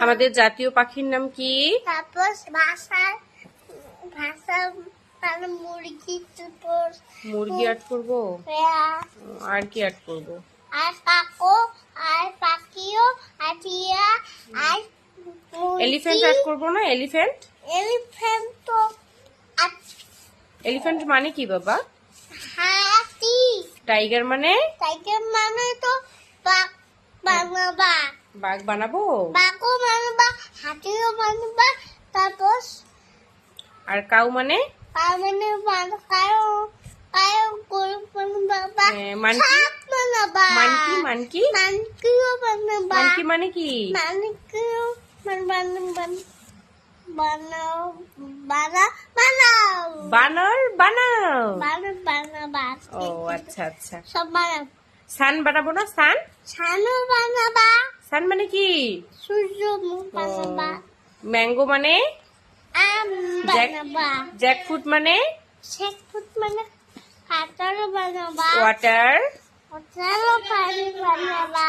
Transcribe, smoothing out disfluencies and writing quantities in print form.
আমাদের জাতীয় পাখির নাম কি? তারপর ভাষা মানে মুরগি আর্ট করবো। আর কি আর্ট করবো? আর কাকো আর পাখিও আর টিয়া আর এলিফ্যান্ট আর্ট করবো না? এলিফ্যান্ট তো এলিফ্যান্ট মানে কি বাবা? হাতি। টাইগার মানে? টাইগার মানে তো বাঘ বানাবা। বাঘ বানাবো। বাঘও বানাবা, হাতিও বানাবা। তারপর আর কাউ মানে? কাউ মানে কাউ গরু বানাবা। মানকি বানাবা। মানকি মানকি মানকিও বানাবা। মানকি মানে কি? মানকিও বানাও বানাও বানর বানাও। বানাবা। ও আচ্ছা আচ্ছা। সব বানাও। সান বানাবো না? সান ছানও বানাবা। সান মানে কি? সূর্য মুখ বানাবা। ম্যাঙ্গো মানে? আম বানাবা। জ্যাকফ্রুট মানে? শেকফুট মানে কাঁঠালও বানাবা। ওয়াটার ওটারও পানি বানাবা।